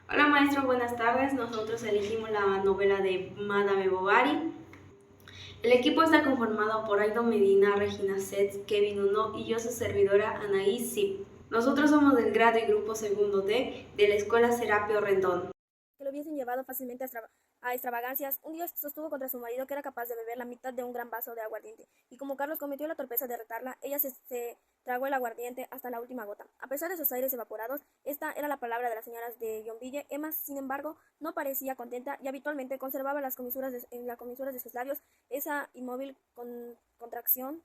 Hola maestro, buenas tardes. Nosotros elegimos la novela de Madame Bovary. El equipo está conformado por Aido Medina, Regina Setz, Kevin Uno y yo su servidora Anaís Zip. Nosotros somos del grado y grupo segundo D de la Escuela Serapio Rendón. Que lo hubiesen llevado fácilmente a extravagancias, un día sostuvo contra su marido que era capaz de beber la mitad de un gran vaso de aguardiente, y como Carlos cometió la torpeza de retarla, ella se tragó el aguardiente hasta la última gota. A pesar de sus aires evaporados, esta era la palabra de las señoras de Yonville. Emma, sin embargo, no parecía contenta y habitualmente conservaba en las comisuras de sus labios esa inmóvil contracción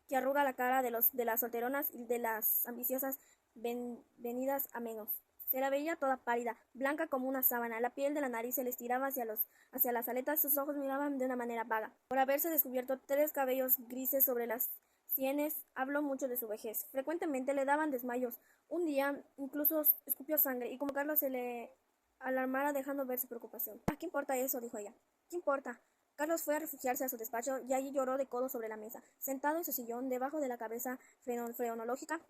que arruga la cara de las solteronas y de las ambiciosas venidas a menos. Se la veía toda pálida, blanca como una sábana, la piel de la nariz se le estiraba hacia las aletas, sus ojos miraban de una manera vaga. Por haberse descubierto 3 cabellos grises sobre las sienes, habló mucho de su vejez. Frecuentemente le daban desmayos. Un día incluso escupió sangre, y como Carlos se le alarmara dejando ver su preocupación. ¿A qué importa eso?, dijo ella. ¿Qué importa? Carlos fue a refugiarse a su despacho y allí lloró de codo sobre la mesa, sentado en su sillón, debajo de la cabeza freonológica.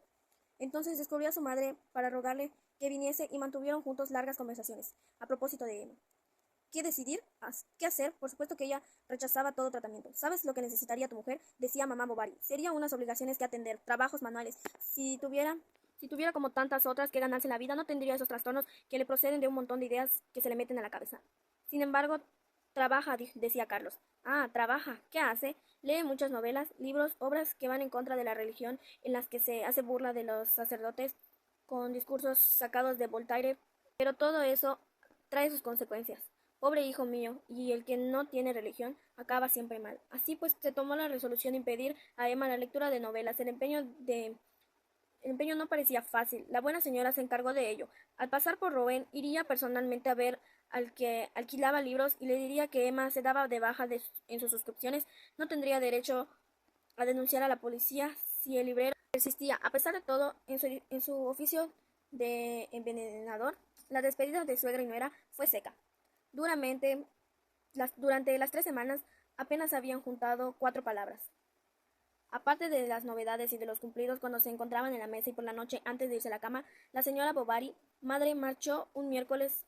Entonces descubrió a su madre para rogarle que viniese y mantuvieron juntos largas conversaciones a propósito de Emma. ¿Qué decidir? ¿Qué hacer? Por supuesto que ella rechazaba todo tratamiento. ¿Sabes lo que necesitaría tu mujer?, decía mamá Bovary. Sería unas obligaciones que atender, trabajos manuales. Si tuviera como tantas otras que ganarse la vida, no tendría esos trastornos que le proceden de un montón de ideas que se le meten a la cabeza. Sin embargo, trabaja, decía Carlos. Ah, trabaja. ¿Qué hace? Lee muchas novelas, libros, obras que van en contra de la religión, en las que se hace burla de los sacerdotes con discursos sacados de Voltaire, pero todo eso trae sus consecuencias. Pobre hijo mío, y el que no tiene religión acaba siempre mal. Así pues, se tomó la resolución de impedir a Emma la lectura de novelas. El empeño no parecía fácil. La buena señora se encargó de ello. Al pasar por Rouen, iría personalmente a ver al que alquilaba libros y le diría que Emma se daba de baja en sus suscripciones. No tendría derecho a denunciar a la policía si el librero persistía. A pesar de todo, en su oficio de envenenador, la despedida de suegra y nuera fue seca. Durante las 3 semanas apenas habían juntado 4 palabras. Aparte de las novedades y de los cumplidos cuando se encontraban en la mesa y por la noche antes de irse a la cama, la señora Bovary, madre, marchó un miércoles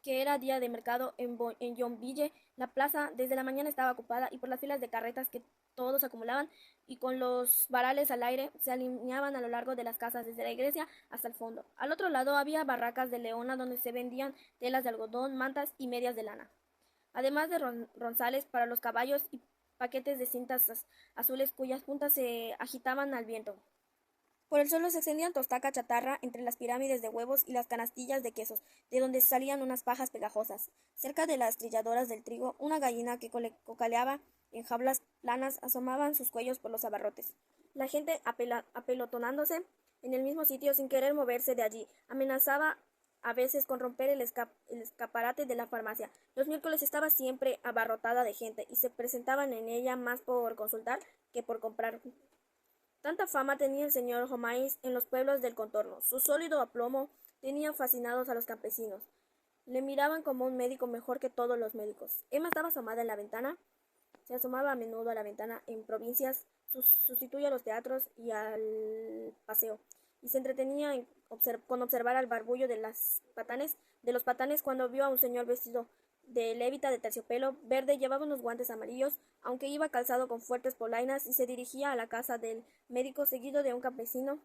que era día de mercado en Yonville. La plaza desde la mañana estaba ocupada y por las filas de carretas que todos acumulaban y con los varales al aire se alineaban a lo largo de las casas desde la iglesia hasta el fondo. Al otro lado había barracas de leona donde se vendían telas de algodón, mantas y medias de lana, además de ronzales para los caballos y paquetes de cintas azules cuyas puntas se agitaban al viento. Por el suelo se extendían tostaca chatarra entre las pirámides de huevos y las canastillas de quesos, de donde salían unas pajas pegajosas. Cerca de las trilladoras del trigo, una gallina que cocaleaba en jaulas planas asomaban sus cuellos por los abarrotes. La gente, apelotonándose en el mismo sitio sin querer moverse de allí, amenazaba a veces con romper el escaparate de la farmacia. Los miércoles estaba siempre abarrotada de gente y se presentaban en ella más por consultar que por comprar. Tanta fama tenía el señor Homais en los pueblos del contorno. Su sólido aplomo tenía fascinados a los campesinos. Le miraban como un médico mejor que todos los médicos. Emma estaba asomada en la ventana. Se asomaba a menudo a la ventana en provincias, sustituye a los teatros y al paseo, y se entretenía con observar al barbullo de los patanes cuando vio a un señor vestido de levita de terciopelo verde, llevaba unos guantes amarillos, aunque iba calzado con fuertes polainas, y se dirigía a la casa del médico seguido de un campesino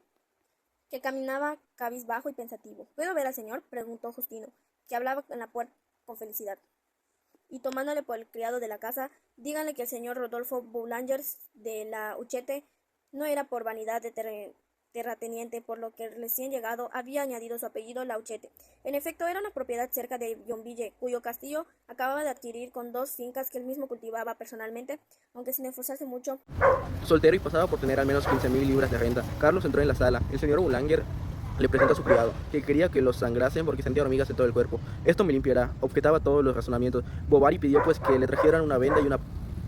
que caminaba cabizbajo y pensativo. ¿Puedo ver al señor?, preguntó Justino, que hablaba en la puerta con Felicidad. Y tomándole por el criado de la casa, díganle que el señor Rodolfo Boulangers de la Huchette no era por vanidad de terrateniente, por lo que el recién llegado había añadido su apellido La Huchette. En efecto, era una propiedad cerca de Yonville, cuyo castillo acababa de adquirir con 2 fincas que él mismo cultivaba personalmente, aunque sin esforzarse mucho. Soltero y pasaba por tener al menos 15.000 libras de renta. Carlos entró en la sala. El señor Boulanger le presentó a su criado, que quería que los sangrasen porque sentía hormigas en todo el cuerpo. Esto me limpiará, objetaba todos los razonamientos. Bovary pidió pues que le trajeran una venda y una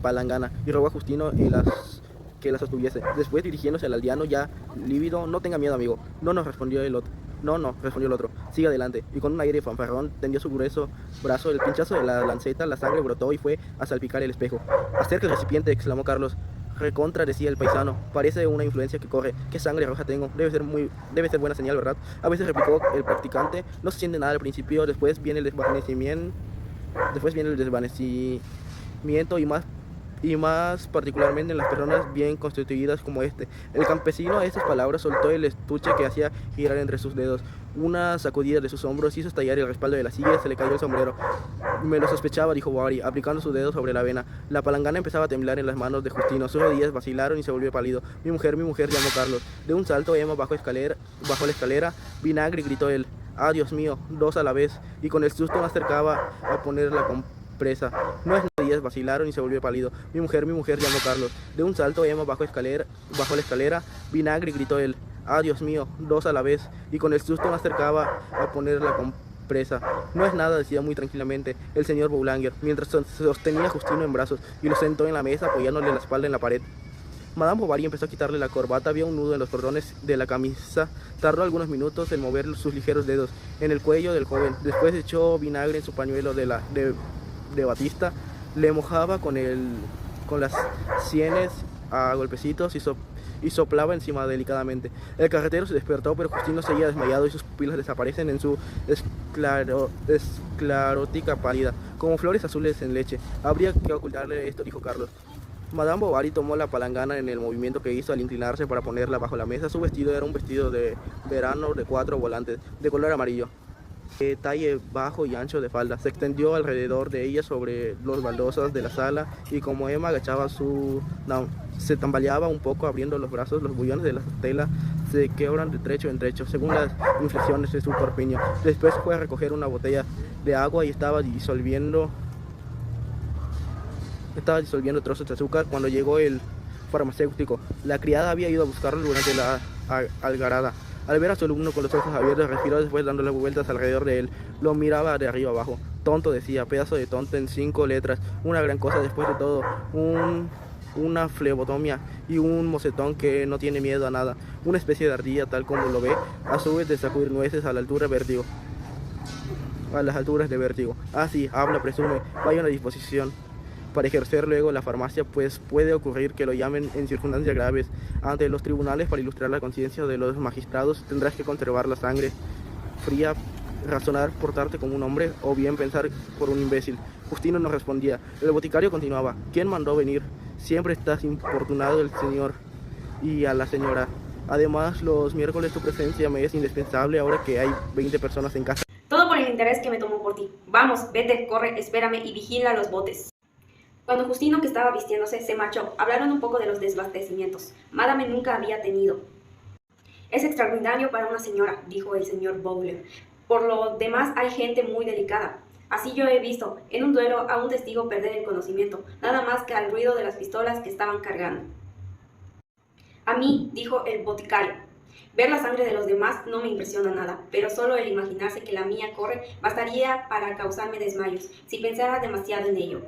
palangana, y rogó a Justino que la sostuviese. Después, dirigiéndose al aldeano ya lívido: no tenga miedo, amigo. No, nos respondió el otro. No, respondió el otro. Sigue adelante. Y con un aire fanfarrón tendió su grueso brazo. El pinchazo de la lanceta, la sangre brotó y fue a salpicar el espejo. Acerca el recipiente, exclamó Carlos. Recontra, decía el paisano, parece una influencia que corre. ¿Qué sangre roja tengo? Debe ser buena señal, ¿verdad? A veces replicó el practicante. No se siente nada al principio, después viene el desvanecimiento y más particularmente en las personas bien constituidas como este. El campesino a estas palabras soltó el estuche que hacía girar entre sus dedos. Una sacudida de sus hombros hizo estallar el respaldo de la silla, se le cayó el sombrero. Me lo sospechaba, dijo Bovary, aplicando sus dedos sobre la vena. La palangana empezaba a temblar en las manos de Justino. Sus rodillas vacilaron y se volvió pálido. Mi mujer, llamó Carlos. De un salto, Emma bajó la escalera. Vinagre, gritó él. Ah, Dios mío, dos a la vez. Y con el susto me acercaba a poner la compresa. No es nadie, vacilaron y se volvió pálido. Mi mujer, llamó Carlos. De un salto, Emma bajó la escalera. Vinagre, gritó él. Ah, Dios mío, dos a la vez. Y con el susto me acercaba a poner la compresa. No es nada, decía muy tranquilamente el señor Boulanger, mientras sostenía a Justino en brazos y lo sentó en la mesa apoyándole la espalda en la pared. Madame Bovary empezó a quitarle la corbata, había un nudo en los cordones de la camisa. Tardó algunos minutos en mover sus ligeros dedos en el cuello del joven. Después echó vinagre en su pañuelo de batista, le mojaba con las sienes a golpecitos y soplaba encima delicadamente. El carretero se despertó, pero Justino seguía desmayado y sus pupilas desaparecen en su esclerótica pálida, como flores azules en leche. Habría que ocultarle esto, dijo Carlos. Madame Bovary tomó la palangana en el movimiento que hizo al inclinarse para ponerla bajo la mesa. Su vestido era un vestido de verano de 4 volantes, de color amarillo, de talle bajo y ancho de falda. Se extendió alrededor de ella sobre los baldosas de la sala y como Emma agachaba se tambaleaba un poco abriendo los brazos, los bullones de la tela se quebran de trecho en trecho según las inflexiones de su corpiño. Después fue a recoger una botella de agua y estaba disolviendo trozos de azúcar cuando llegó el farmacéutico. La criada había ido a buscarlo durante la algarada. Al ver a su alumno con los ojos abiertos, respiró después dándole vueltas alrededor de él. Lo miraba de arriba abajo. Tonto, decía, pedazo de tonto en 5 letras. Una gran cosa después de todo. Una flebotomía y un mocetón que no tiene miedo a nada. Una especie de ardilla tal como lo ve, a su vez de sacudir nueces a las alturas de vértigo. Ah, sí, habla, presume, vaya a una disposición para ejercer luego la farmacia, pues puede ocurrir que lo llamen en circunstancias graves ante los tribunales para ilustrar la conciencia de los magistrados. Tendrás que conservar la sangre fría, razonar, portarte como un hombre o bien pensar por un imbécil. Justino no respondía. El boticario continuaba. ¿Quién mandó venir? Siempre estás importunado el señor y a la señora. Además, los miércoles tu presencia me es indispensable ahora que hay 20 personas en casa. Todo por el interés que me tomó por ti. Vamos, vete, corre, espérame y vigila los botes. Cuando Justino, que estaba vistiéndose, se marchó, hablaron un poco de los desabastecimientos. Madame nunca había tenido. Es extraordinario para una señora, dijo el señor Bowler. Por lo demás hay gente muy delicada. Así yo he visto en un duelo a un testigo perder el conocimiento, nada más que al ruido de las pistolas que estaban cargando. A mí, dijo el boticario, ver la sangre de los demás no me impresiona nada, pero solo el imaginarse que la mía corre bastaría para causarme desmayos, si pensara demasiado en ello.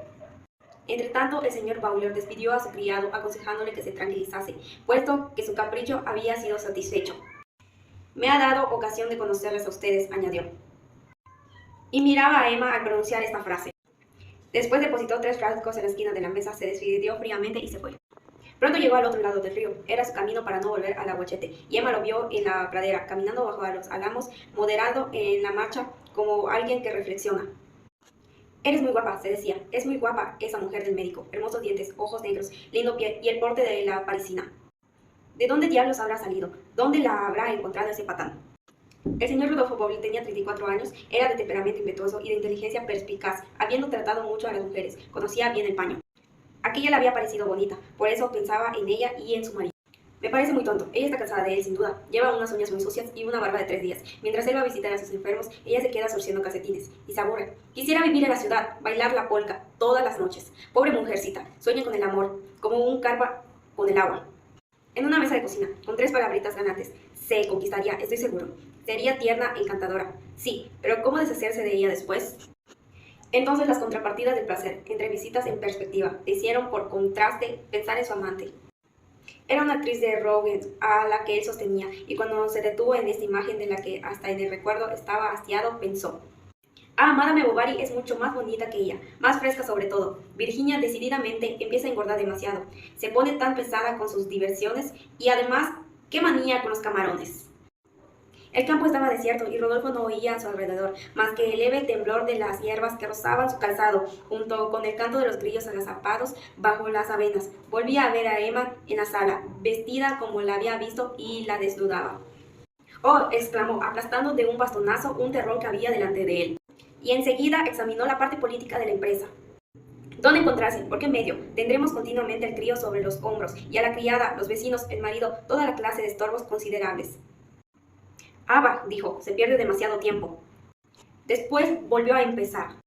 Entretanto, el señor Bowler despidió a su criado aconsejándole que se tranquilizase, puesto que su capricho había sido satisfecho. Me ha dado ocasión de conocerles a ustedes, añadió. Y miraba a Emma al pronunciar esta frase. Después depositó 3 frascos en la esquina de la mesa, se despidió fríamente y se fue. Pronto llegó al otro lado del río. Era su camino para no volver al aguachete, y Emma lo vio en la pradera, caminando bajo a los álamos, moderado en la marcha como alguien que reflexiona. Eres muy guapa, se decía. Es muy guapa esa mujer del médico. Hermosos dientes, ojos negros, lindo pie y el porte de la parisina. ¿De dónde diablos habrá salido? ¿Dónde la habrá encontrado ese patán? El señor Rodolfo Bowler tenía 34 años, era de temperamento impetuoso y de inteligencia perspicaz, habiendo tratado mucho a las mujeres, conocía bien el paño. Aquella le había parecido bonita, por eso pensaba en ella y en su marido. Me parece muy tonto, ella está cansada de él sin duda, lleva unas uñas muy sucias y una barba de 3 días. Mientras él va a visitar a sus enfermos, ella se queda surciendo calcetines y se aburre. Quisiera vivir en la ciudad, bailar la polka todas las noches. Pobre mujercita, sueña con el amor, como un carpa con el agua. En una mesa de cocina, con 3 palabritas ganantes, se conquistaría, estoy seguro. Sería tierna, encantadora, sí, pero ¿cómo deshacerse de ella después? Entonces las contrapartidas del placer, entre visitas en perspectiva, le hicieron por contraste pensar en su amante. Era una actriz de Rouen a la que él sostenía, y cuando se detuvo en esta imagen de la que hasta en el recuerdo estaba hastiado, pensó: Ah, Madame Bovary es mucho más bonita que ella, más fresca sobre todo. Virginia decididamente empieza a engordar demasiado. Se pone tan pesada con sus diversiones y además, qué manía con los camarones. El campo estaba desierto y Rodolfo no oía a su alrededor, más que el leve temblor de las hierbas que rozaban su calzado, junto con el canto de los grillos agazapados bajo las avenas. Volvía a ver a Emma en la sala, vestida como la había visto y la desnudaba. ¡Oh!, exclamó, aplastando de un bastonazo un terrón que había delante de él. Y enseguida examinó la parte política de la empresa. ¿Dónde encontrarse? ¿Por qué medio? Tendremos continuamente el crío sobre los hombros, y a la criada, los vecinos, el marido, toda la clase de estorbos considerables. Aba, dijo, se pierde demasiado tiempo. Después volvió a empezar.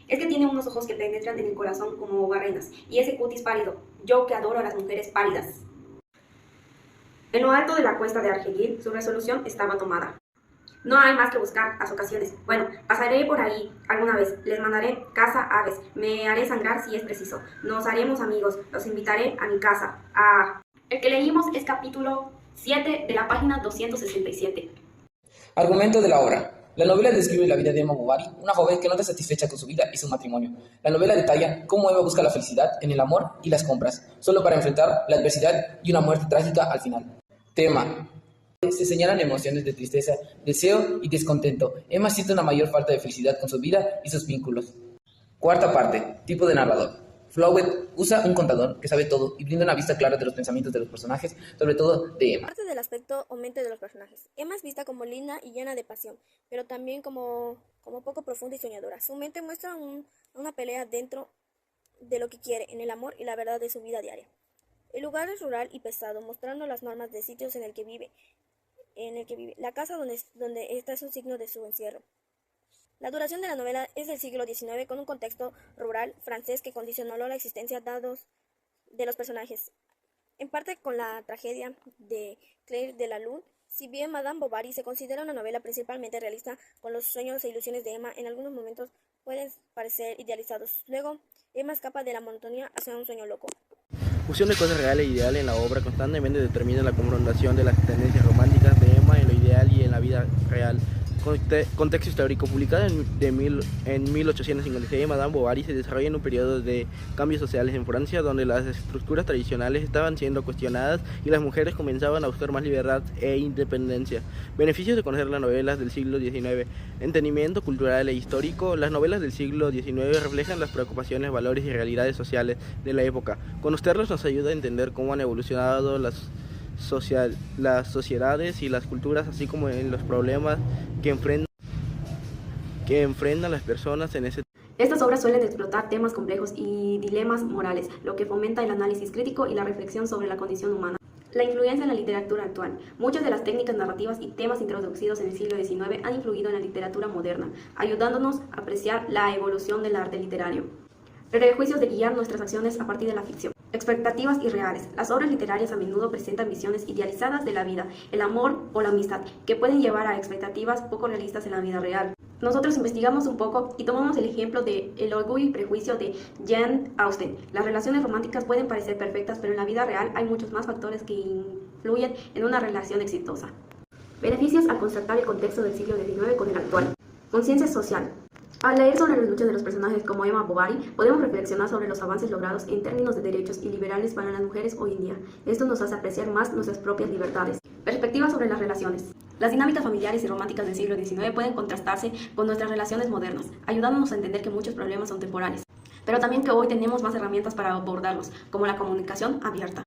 Es que tiene unos ojos que penetran en el corazón como barrenas, y ese cutis pálido, yo que adoro a las mujeres pálidas. En lo alto de la cuesta de Argel, su resolución estaba tomada. No hay más que buscar las ocasiones. Bueno, pasaré por ahí alguna vez, les mandaré caza aves, me haré sangrar si es preciso, nos haremos amigos, los invitaré a mi casa. El que leímos es capítulo 7 de la página 267. Argumento de la obra. La novela describe la vida de Emma Bovary, una joven que no está satisfecha con su vida y su matrimonio. La novela detalla cómo Emma busca la felicidad en el amor y las compras, solo para enfrentar la adversidad y una muerte trágica al final. Tema. Se señalan emociones de tristeza, deseo y descontento. Emma siente una mayor falta de felicidad con su vida y sus vínculos. Cuarta parte. Tipo de narrador. Flowet usa un contador que sabe todo y brinda una vista clara de los pensamientos de los personajes, sobre todo de Emma. Parte del aspecto o mente de los personajes. Emma es vista como linda y llena de pasión, pero también como poco profunda y soñadora. Su mente muestra una pelea dentro de lo que quiere, en el amor y la verdad de su vida diaria. El lugar es rural y pesado, mostrando las normas de sitios en el que vive. La casa donde está es un signo de su encierro. La duración de la novela es del siglo XIX, con un contexto rural francés que condicionó la existencia de los personajes. En parte con la tragedia de Claire de la Lune, si bien Madame Bovary se considera una novela principalmente realista, con los sueños e ilusiones de Emma en algunos momentos pueden parecer idealizados. Luego, Emma escapa de la monotonía hacia un sueño loco. Fusión de cosas reales e ideales en la obra constantemente determina la confrontación de las tendencias románticas de Emma en lo ideal y en la vida real. Contexto histórico. Publicada en 1856, Madame Bovary se desarrolla en un periodo de cambios sociales en Francia, donde las estructuras tradicionales estaban siendo cuestionadas y las mujeres comenzaban a buscar más libertad e independencia. Beneficios de conocer las novelas del siglo XIX. Entendimiento cultural e histórico. Las novelas del siglo XIX reflejan las preocupaciones, valores y realidades sociales de la época. Conocerlas nos ayuda a entender cómo han evolucionado las sociedades y las culturas, así como en los problemas que enfrentan las personas en ese tiempo. Estas obras suelen explotar temas complejos y dilemas morales, lo que fomenta el análisis crítico y la reflexión sobre la condición humana. La influencia en la literatura actual. Muchas de las técnicas narrativas y temas introducidos en el siglo XIX han influido en la literatura moderna, ayudándonos a apreciar la evolución del arte literario. Prejuicios de guiar nuestras acciones a partir de la ficción. Expectativas irreales. Las obras literarias a menudo presentan visiones idealizadas de la vida, el amor o la amistad, que pueden llevar a expectativas poco realistas en la vida real. Nosotros investigamos un poco y tomamos el ejemplo de El orgullo y prejuicio de Jane Austen. Las relaciones románticas pueden parecer perfectas, pero en la vida real hay muchos más factores que influyen en una relación exitosa. Beneficios al contrastar el contexto del siglo XIX con el actual. Conciencia social. Al leer sobre las luchas de los personajes como Emma Bovary, podemos reflexionar sobre los avances logrados en términos de derechos y liberales para las mujeres hoy en día. Esto nos hace apreciar más nuestras propias libertades. Perspectiva sobre las relaciones. Las dinámicas familiares y románticas del siglo XIX pueden contrastarse con nuestras relaciones modernas, ayudándonos a entender que muchos problemas son temporales, pero también que hoy tenemos más herramientas para abordarlos, como la comunicación abierta.